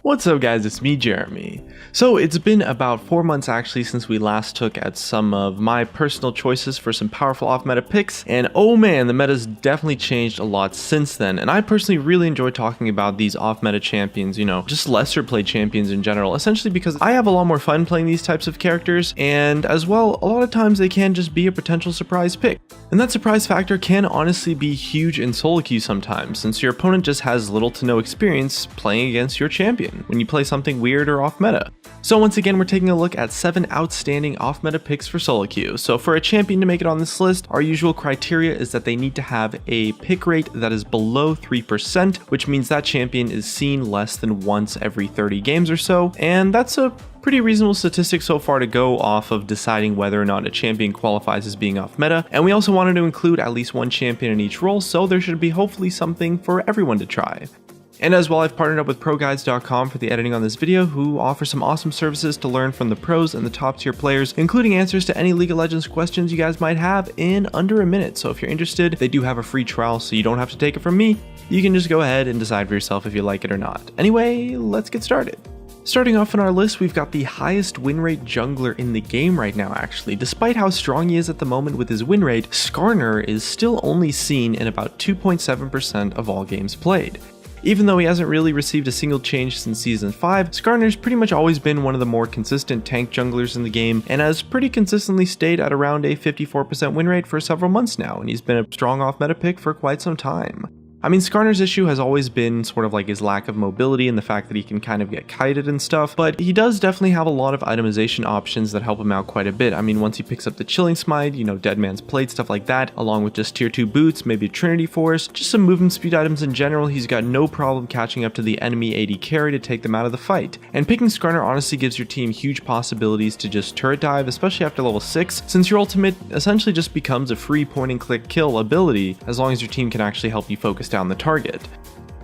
What's up guys, it's me Jeremy. So it's been about 4 months actually since we last took at some of my personal choices for some powerful off-meta picks, and oh man, the meta's definitely changed a lot since then, and I personally really enjoy talking about these off-meta champions, just lesser played champions in general, essentially because I have a lot more fun playing these types of characters, and as well, a lot of times they can just be a potential surprise pick. And that surprise factor can honestly be huge in solo queue sometimes, since your opponent just has little to no experience playing against your champion when you play something weird or off meta. So once again, we're taking a look at 7 outstanding off meta picks for solo queue. So for a champion to make it on this list, our usual criteria is that they need to have a pick rate that is below 3%, which means that champion is seen less than once every 30 games or so, and that's a pretty reasonable statistic so far to go off of deciding whether or not a champion qualifies as being off meta. And we also wanted to include at least one champion in each role, so there should be hopefully something for everyone to try. And as well, I've partnered up with ProGuides.com for the editing on this video, who offer some awesome services to learn from the pros and the top tier players, including answers to any League of Legends questions you guys might have in under a minute. So if you're interested, they do have a free trial, so you don't have to take it from me. You can just go ahead and decide for yourself if you like it or not. Anyway, let's get started. Starting off on our list, we've got the highest win rate jungler in the game right now actually. Despite how strong he is at the moment with his win rate, Skarner is still only seen in about 2.7% of all games played. Even though he hasn't really received a single change since Season 5, Skarner's pretty much always been one of the more consistent tank junglers in the game, and has pretty consistently stayed at around a 54% win rate for several months now, and he's been a strong off-meta pick for quite some time. I mean, Skarner's issue has always been sort of like his lack of mobility and the fact that he can kind of get kited and stuff, but he does definitely have a lot of itemization options that help him out quite a bit. I mean, once he picks up the Chilling Smite, Dead Man's Plate, stuff like that, along with just tier 2 boots, maybe a Trinity Force, just some movement speed items in general, he's got no problem catching up to the enemy AD carry to take them out of the fight. And picking Skarner honestly gives your team huge possibilities to just turret dive, especially after level 6, since your ultimate essentially just becomes a free point and click kill ability as long as your team can actually help you focus down the target.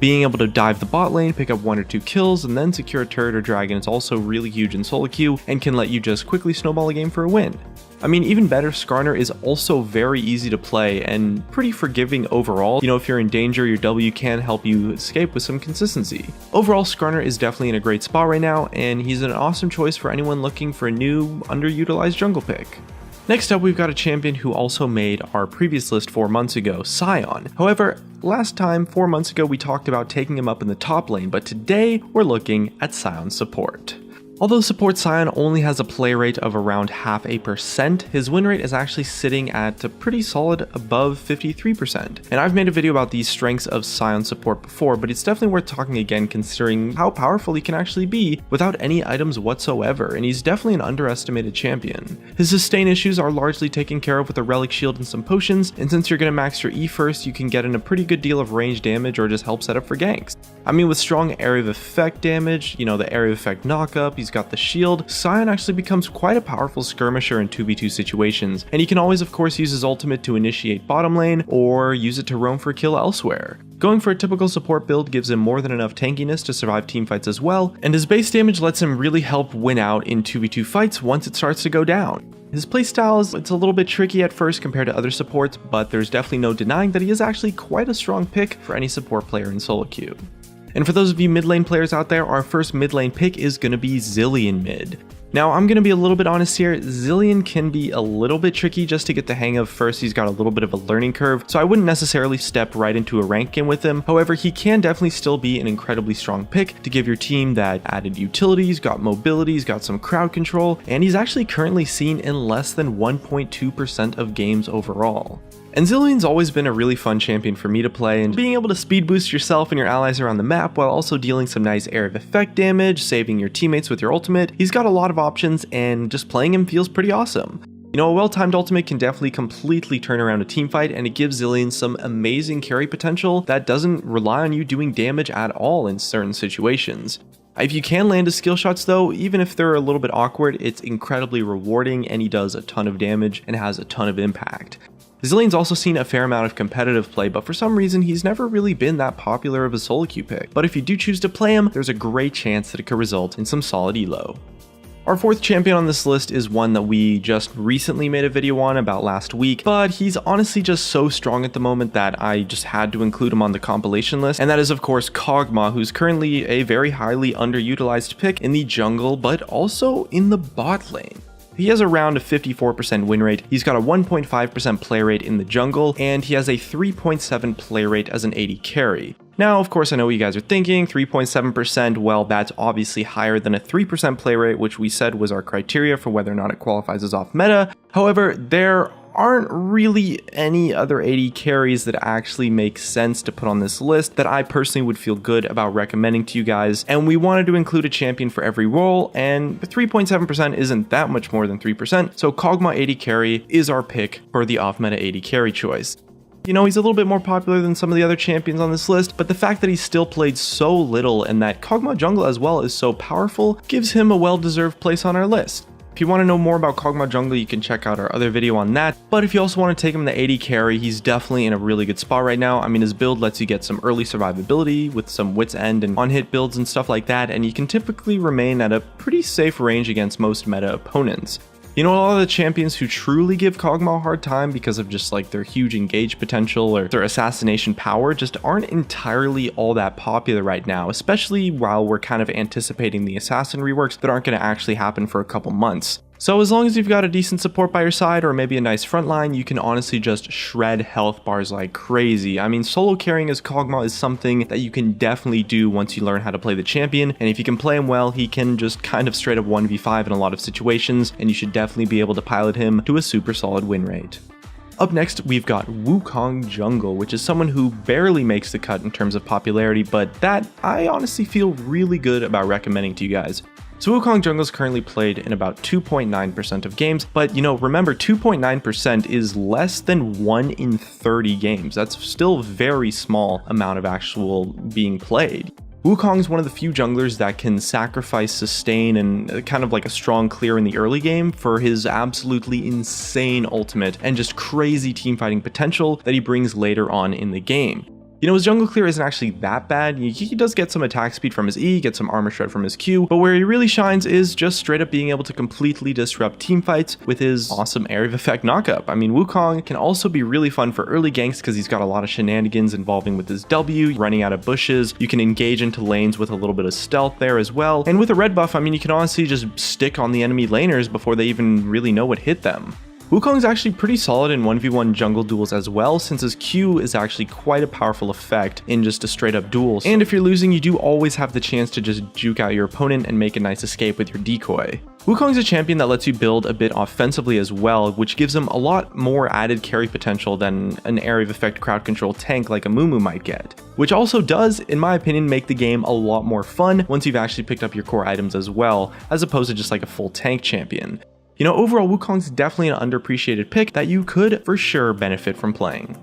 Being able to dive the bot lane, pick up 1 or 2 kills, and then secure a turret or dragon is also really huge in solo queue and can let you just quickly snowball a game for a win. I mean, even better, Skarner is also very easy to play and pretty forgiving overall. If you're in danger, your W can help you escape with some consistency. Overall, Skarner is definitely in a great spot right now, and he's an awesome choice for anyone looking for a new, underutilized jungle pick. Next up, we've got a champion who also made our previous list 4 months ago, Sion. However, last time, 4 months ago, we talked about taking him up in the top lane, but today we're looking at Sion support. Although support Sion only has a play rate of around 0.5%, his win rate is actually sitting at a pretty solid above 53%. And I've made a video about these strengths of Sion support before, but it's definitely worth talking again considering how powerful he can actually be without any items whatsoever, and he's definitely an underestimated champion. His sustain issues are largely taken care of with a relic shield and some potions, and since you're going to max your E first, you can get in a pretty good deal of range damage or just help set up for ganks. I mean, with strong area of effect damage, the area of effect knockup, he's got the shield, Sion actually becomes quite a powerful skirmisher in 2v2 situations, and he can always of course use his ultimate to initiate bottom lane or use it to roam for a kill elsewhere. Going for a typical support build gives him more than enough tankiness to survive teamfights as well, and his base damage lets him really help win out in 2v2 fights once it starts to go down. His playstyle it's a little bit tricky at first compared to other supports, but there's definitely no denying that he is actually quite a strong pick for any support player in solo queue. And for those of you mid lane players out there, our first mid lane pick is going to be Zilean mid. Now, I'm going to be a little bit honest here, Zilean can be a little bit tricky just to get the hang of. First, he's got a little bit of a learning curve, so I wouldn't necessarily step right into a rank game with him. However, he can definitely still be an incredibly strong pick to give your team that added utility. He's got mobility, he's got some crowd control, and he's actually currently seen in less than 1.2% of games overall. And Zilean's always been a really fun champion for me to play, and being able to speed boost yourself and your allies around the map while also dealing some nice area of effect damage, saving your teammates with your ultimate, he's got a lot of options, and just playing him feels pretty awesome. A well-timed ultimate can definitely completely turn around a teamfight, and it gives Zilean some amazing carry potential that doesn't rely on you doing damage at all in certain situations. If you can land his skill shots though, even if they're a little bit awkward, it's incredibly rewarding, and he does a ton of damage and has a ton of impact. Zilean's also seen a fair amount of competitive play, but for some reason he's never really been that popular of a solo queue pick. But if you do choose to play him, there's a great chance that it could result in some solid elo. Our fourth champion on this list is one that we just recently made a video on about last week, but he's honestly just so strong at the moment that I just had to include him on the compilation list, and that is of course Kog'Maw, who's currently a very highly underutilized pick in the jungle, but also in the bot lane. He has around a 54% win rate, he's got a 1.5% play rate in the jungle, and he has a 3.7 play rate as an AD carry. Now, of course, I know what you guys are thinking, 3.7%, well, that's obviously higher than a 3% play rate, which we said was our criteria for whether or not it qualifies as off meta. However, there aren't really any other AD carries that actually make sense to put on this list that I personally would feel good about recommending to you guys, and we wanted to include a champion for every role, and 3.7% isn't that much more than 3%, so Kog'Maw AD carry is our pick for the off-meta AD carry choice. You know, he's a little bit more popular than some of the other champions on this list, but the fact that he's still played so little and that Kog'Maw jungle as well is so powerful gives him a well-deserved place on our list. If you want to know more about Kog'Maw jungle, you can check out our other video on that, but if you also want to take him the AD carry, he's definitely in a really good spot right now. I mean, his build lets you get some early survivability with some Wit's End and on-hit builds and stuff like that, and you can typically remain at a pretty safe range against most meta opponents. You know, a lot of the champions who truly give Kog'Maw a hard time because of just like their huge engage potential or their assassination power just aren't entirely all that popular right now, especially while we're kind of anticipating the assassin reworks that aren't going to actually happen for a couple months. So as long as you've got a decent support by your side or maybe a nice front line, you can honestly just shred health bars like crazy. I mean, solo carrying as Kog'Maw is something that you can definitely do once you learn how to play the champion, and if you can play him well, he can just kind of straight up 1v5 in a lot of situations, and you should definitely be able to pilot him to a super solid win rate. Up next, we've got Wukong Jungle, which is someone who barely makes the cut in terms of popularity, but that I honestly feel really good about recommending to you guys. So Wukong Jungle is currently played in about 2.9% of games, but you know, remember 2.9% is less than 1 in 30 games. That's still a very small amount of actual being played. Wukong is one of the few junglers that can sacrifice sustain and kind of like a strong clear in the early game for his absolutely insane ultimate and just crazy teamfighting potential that he brings later on in the game. You know, his jungle clear isn't actually that bad. He does get some attack speed from his E, get some armor shred from his Q, but where he really shines is just straight up being able to completely disrupt teamfights with his awesome area of effect knockup. I mean, Wukong can also be really fun for early ganks because he's got a lot of shenanigans involving with his W, running out of bushes. You can engage into lanes with a little bit of stealth there as well. And with a red buff, I mean, you can honestly just stick on the enemy laners before they even really know what hit them. Wukong's actually pretty solid in 1v1 jungle duels as well, since his Q is actually quite a powerful effect in just a straight up duel. And if you're losing, you do always have the chance to just juke out your opponent and make a nice escape with your decoy. Wukong's a champion that lets you build a bit offensively as well, which gives him a lot more added carry potential than an area of effect crowd control tank like a Mumu might get. Which also does, in my opinion, make the game a lot more fun once you've actually picked up your core items as well, as opposed to just like a full tank champion. You know, overall, Wukong's definitely an underappreciated pick that you could for sure benefit from playing.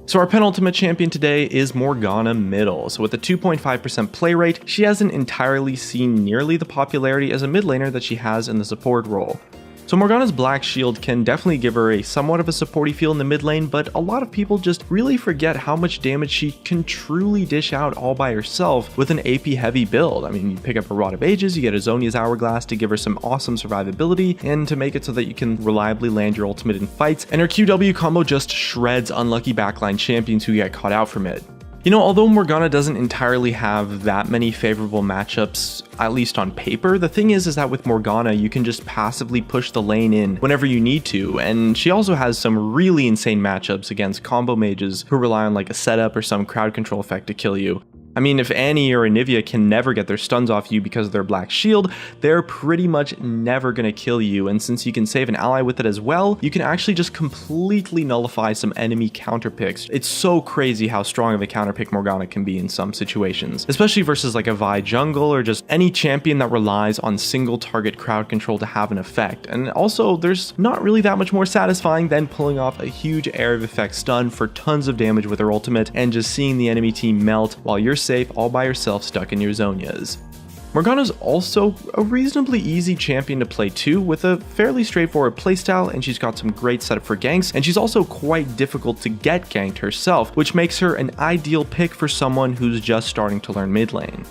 So our penultimate champion today is Morgana Middle. So with a 2.5% play rate, she hasn't entirely seen nearly the popularity as a mid laner that she has in the support role. So Morgana's Black Shield can definitely give her a somewhat of a supporty feel in the mid lane, but a lot of people just really forget how much damage she can truly dish out all by herself with an AP heavy build. I mean, you pick up a Rod of Ages, you get a Zhonya's Hourglass to give her some awesome survivability and to make it so that you can reliably land your ultimate in fights, and her QW combo just shreds unlucky backline champions who get caught out from it. You know, although Morgana doesn't entirely have that many favorable matchups, at least on paper, the thing is that with Morgana, you can just passively push the lane in whenever you need to, and she also has some really insane matchups against combo mages who rely on like a setup or some crowd control effect to kill you. I mean, if Annie or Anivia can never get their stuns off you because of their Black Shield, they're pretty much never gonna kill you, and since you can save an ally with it as well, you can actually just completely nullify some enemy counter picks. It's so crazy how strong of a counter pick Morgana can be in some situations, especially versus like a Vi jungle or just any champion that relies on single target crowd control to have an effect. And also, there's not really that much more satisfying than pulling off a huge area of effect stun for tons of damage with her ultimate and just seeing the enemy team melt while you're safe all by yourself stuck in your Zhonyas. Morgana's also a reasonably easy champion to play too, with a fairly straightforward playstyle, and she's got some great setup for ganks, and she's also quite difficult to get ganked herself, which makes her an ideal pick for someone who's just starting to learn mid lane.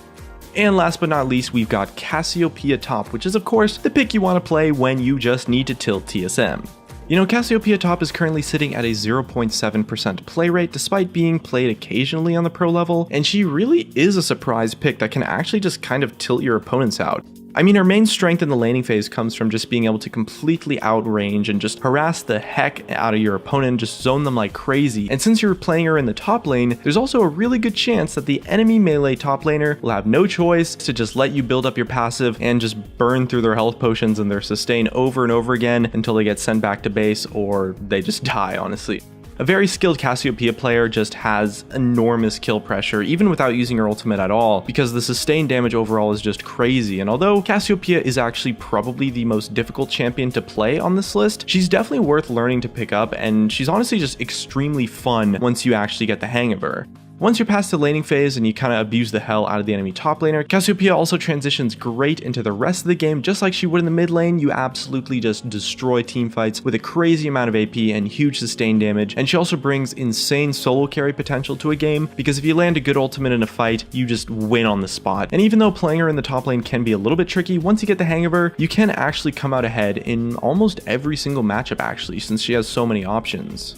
And last but not least, we've got Cassiopeia top, which is of course the pick you want to play when you just need to tilt TSM. You know, Cassiopeia top is currently sitting at a 0.7% play rate despite being played occasionally on the pro level, and she really is a surprise pick that can actually just kind of tilt your opponents out. I mean, her main strength in the laning phase comes from just being able to completely outrange and just harass the heck out of your opponent, just zone them like crazy. And since you're playing her in the top lane, there's also a really good chance that the enemy melee top laner will have no choice to just let you build up your passive and just burn through their health potions and their sustain over and over again until they get sent back to base or they just die, honestly. A very skilled Cassiopeia player just has enormous kill pressure, even without using her ultimate at all, because the sustained damage overall is just crazy. And although Cassiopeia is actually probably the most difficult champion to play on this list, she's definitely worth learning to pick up, and she's honestly just extremely fun once you actually get the hang of her. Once you're past the laning phase and you kind of abuse the hell out of the enemy top laner, Cassiopeia also transitions great into the rest of the game. Just like she would in the mid lane, you absolutely just destroy teamfights with a crazy amount of AP and huge sustained damage, and she also brings insane solo carry potential to a game, because if you land a good ultimate in a fight, you just win on the spot. And even though playing her in the top lane can be a little bit tricky, once you get the hang of her, you can actually come out ahead in almost every single matchup actually, since she has so many options.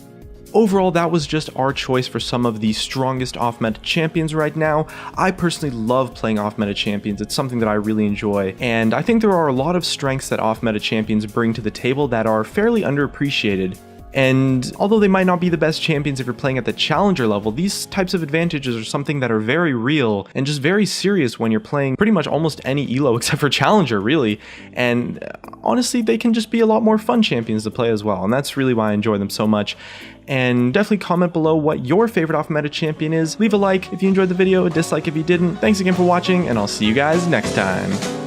Overall, that was just our choice for some of the strongest off-meta champions right now. I personally love playing off-meta champions. It's something that I really enjoy, and I think there are a lot of strengths that off-meta champions bring to the table that are fairly underappreciated. And although they might not be the best champions if you're playing at the challenger level, these types of advantages are something that are very real and just very serious when you're playing pretty much almost any elo except for challenger, really. And honestly, they can just be a lot more fun champions to play as well, and that's really why I enjoy them so much. And definitely comment below what your favorite off-meta champion is. Leave a like if you enjoyed the video, a dislike if you didn't. Thanks again for watching, and I'll see you guys next time.